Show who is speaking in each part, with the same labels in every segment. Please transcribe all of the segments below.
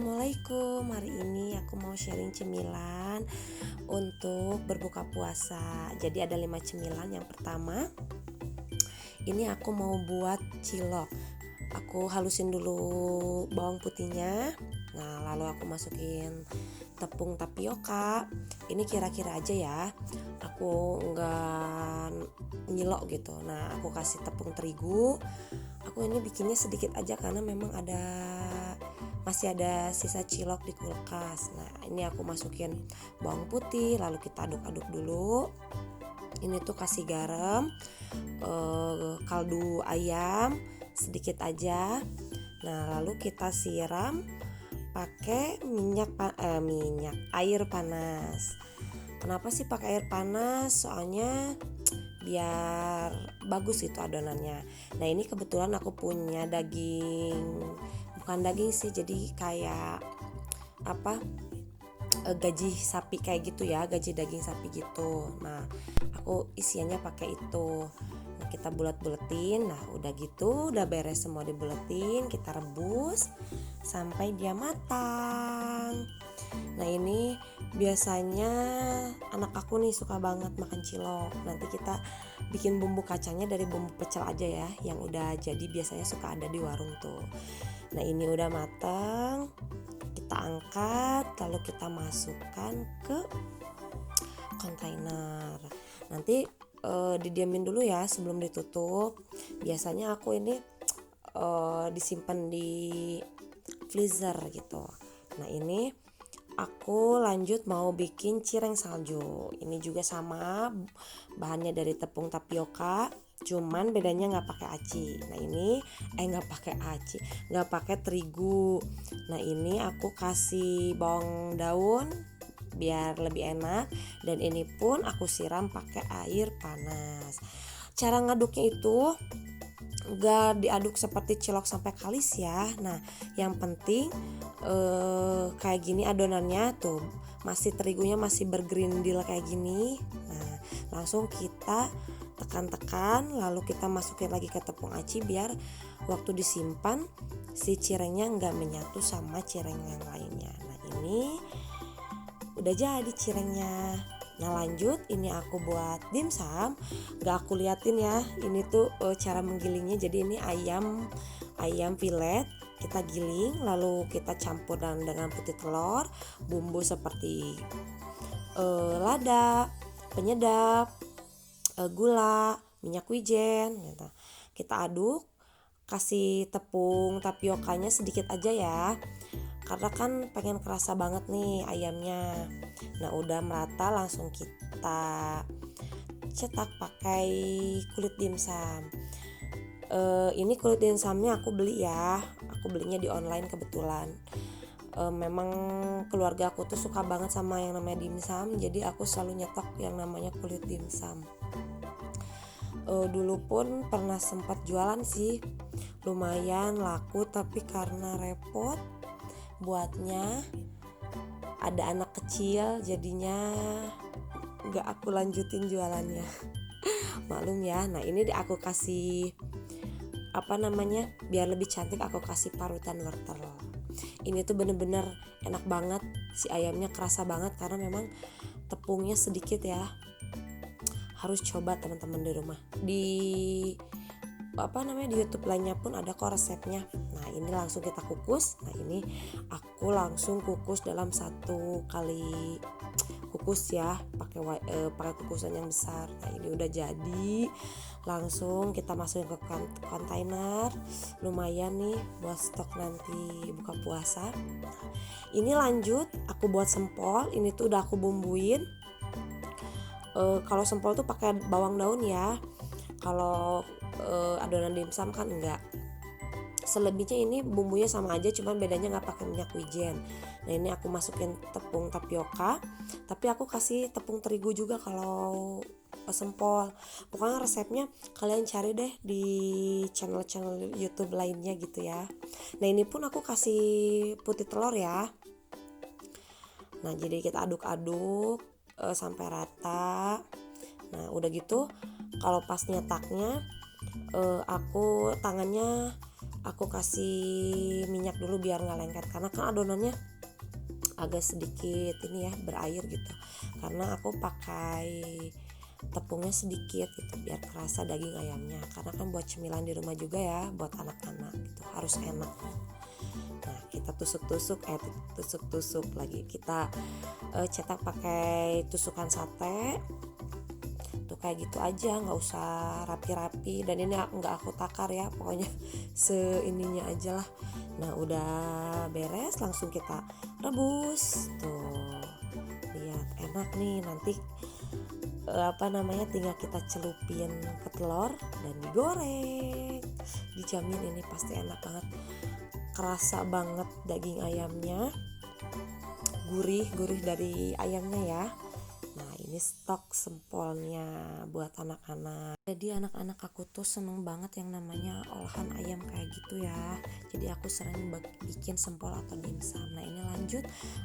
Speaker 1: Assalamualaikum. Hari ini aku mau sharing cemilan untuk berbuka puasa. Jadi ada 5 cemilan. Yang pertama, ini aku mau buat cilok. Aku halusin dulu bawang putihnya. Nah, lalu aku masukin tepung tapioka. Ini kira-kira aja ya. Aku enggak nyilok gitu. Nah, aku kasih tepung terigu. Aku ini bikinnya sedikit aja karena memang masih ada sisa cilok di kulkas. Nah, ini aku masukin bawang putih, lalu kita aduk-aduk dulu. Ini tuh kasih garam, kaldu ayam sedikit aja. Nah, lalu kita siram pakai air panas. Kenapa sih pakai air panas? Soalnya biar bagus itu adonannya. Nah, ini kebetulan aku punya bukan daging sih, jadi kayak gaji sapi kayak gitu ya, gaji daging sapi gitu. Nah, aku isiannya pakai itu. Nah, kita bulat-buletin. Nah, udah gitu, udah beres semua dibuletin, kita rebus sampai dia matang. Nah, ini biasanya anak aku nih suka banget makan cilok. Nanti kita bikin bumbu kacangnya dari bumbu pecel aja ya, yang udah jadi biasanya suka ada di warung tuh. Nah, ini udah matang. Kita angkat, lalu kita masukkan ke kontainer. Nanti didiamin dulu ya sebelum ditutup. Biasanya aku ini disimpan di freezer gitu. Nah, ini aku lanjut mau bikin cireng salju. Ini juga sama, bahannya dari tepung tapioka, cuman bedanya nggak pakai aci. Nah, ini nggak pakai terigu. Nah, ini aku kasih bawang daun biar lebih enak, dan ini pun aku siram pakai air panas. Cara ngaduknya itu gak diaduk seperti cilok sampai kalis ya. Nah, yang penting kayak gini adonannya tuh, masih terigunya masih bergerindil kayak gini. Nah, langsung kita tekan-tekan, lalu kita masukin lagi ke tepung aci biar waktu disimpan si cirengnya nggak menyatu sama cireng yang lainnya. Nah, ini udah jadi cirengnya. Nah, lanjut ini aku buat dimsum. Gak aku liatin ya, ini tuh cara menggilingnya. Jadi ini ayam filet kita giling, lalu kita campur dengan putih telur, bumbu seperti lada, penyedap, gula, minyak wijen gitu. Kita aduk, kasih tepung tapiokanya sedikit aja ya, karena kan pengen kerasa banget nih ayamnya. Nah, udah merata langsung kita cetak pakai kulit dimsum. Ini kulit dimsumnya aku beli ya, aku belinya di online kebetulan. Memang keluarga aku tuh suka banget sama yang namanya dimsum, jadi aku selalu nyetok yang namanya kulit dimsum. Dulu pun pernah sempat jualan sih, lumayan laku, tapi karena repot buatnya, ada anak kecil, jadinya gak aku lanjutin jualannya. Maklum ya. Nah, ini aku kasih biar lebih cantik, aku kasih parutan wortel. Ini tuh bener-bener enak banget, si ayamnya kerasa banget karena memang tepungnya sedikit ya. Harus coba teman-teman di rumah. Di YouTube lainnya pun ada kok resepnya. Nah, ini langsung kita kukus. Nah, ini aku langsung kukus dalam 1 kali kukus ya, pakai kukusan yang besar. Nah, ini udah jadi, langsung kita masukin ke kontainer. Lumayan nih buat stok nanti buka puasa. Ini lanjut aku buat sempol. Ini tuh udah aku bumbuin. Kalau sempol tuh pakai bawang daun ya. Kalau adonan dimsum kan enggak. Selebihnya ini bumbunya sama aja, cuman bedanya nggak pakai minyak wijen. Nah, ini aku masukin tepung tapioka, tapi aku kasih tepung terigu juga kalau sempol. Pokoknya resepnya kalian cari deh di channel-channel YouTube lainnya gitu ya. Nah, ini pun aku kasih putih telur ya. Nah, jadi kita aduk-aduk sampai rata. Nah, udah gitu kalau pas nyetaknya aku tangannya aku kasih minyak dulu biar nggak lengket, karena kan adonannya agak sedikit ini ya berair gitu, karena aku pakai tepungnya sedikit gitu biar kerasa daging ayamnya, karena kan buat cemilan di rumah juga ya buat anak-anak gitu, harus enak. Nah kita tusuk-tusuk lagi, kita cetak pakai tusukan sate tuh, kayak gitu aja, nggak usah rapi-rapi. Dan ini nggak aku takar ya, pokoknya seininya aja lah. Nah udah beres langsung kita rebus tuh, lihat enak nih. Nanti tinggal kita celupin ke telur dan digoreng. Dijamin ini pasti enak banget, kerasa banget daging ayamnya, gurih dari ayamnya ya. Nah ini stok sempolnya buat anak-anak. Jadi anak-anak aku tuh seneng banget yang namanya olahan ayam kayak gitu ya. Jadi aku sering bikin sempol atau dimsum. Nah ini lanjut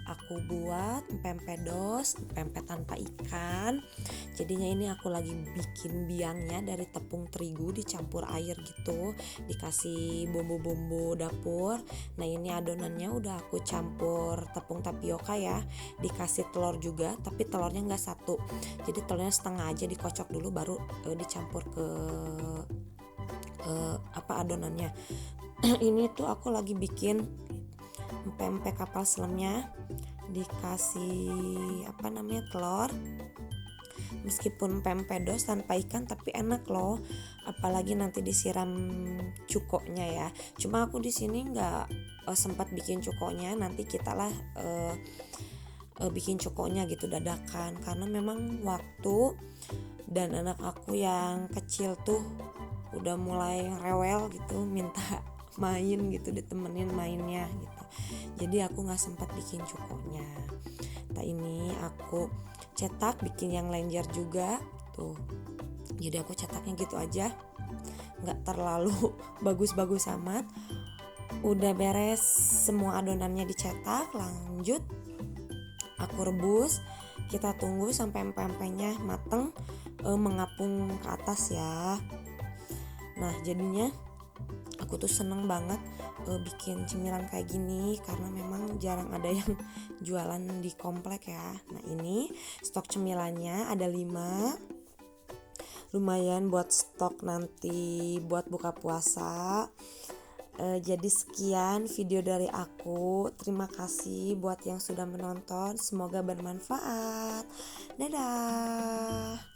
Speaker 1: aku buat pempek tanpa ikan. Jadinya ini aku lagi bikin biangnya dari tepung terigu dicampur air gitu, dikasih bumbu-bumbu dapur. Nah ini adonannya udah aku campur tepung tapioka ya, dikasih telur juga, tapi telurnya nggak satu, jadi telurnya setengah aja, dikocok dulu baru dicampur ke adonannya. Ini tuh aku lagi bikin pempek kapal selamnya, dikasih telur. Meskipun pempedos tanpa ikan tapi enak loh, apalagi nanti disiram cukoknya ya. Cuma aku di sini nggak sempat bikin cukoknya, nanti kita lah bikin cukoknya gitu dadakan, karena memang waktu dan anak aku yang kecil tuh udah mulai rewel gitu, minta main gitu, ditemenin mainnya gitu. Jadi aku nggak sempat bikin cukoknya. Nah ini aku cetak bikin yang lenjer juga tuh, jadi aku cetaknya gitu aja, nggak terlalu bagus-bagus amat. Udah beres semua adonannya dicetak, lanjut aku rebus. Kita tunggu sampai pempeknya mateng, mengapung ke atas ya. Nah jadinya aku tuh seneng banget bikin cemilan kayak gini, karena memang jarang ada yang jualan di komplek ya. Nah ini stok cemilannya ada 5, lumayan buat stok nanti buat buka puasa. Jadi sekian video dari aku, terima kasih buat yang sudah menonton, semoga bermanfaat. Dadah.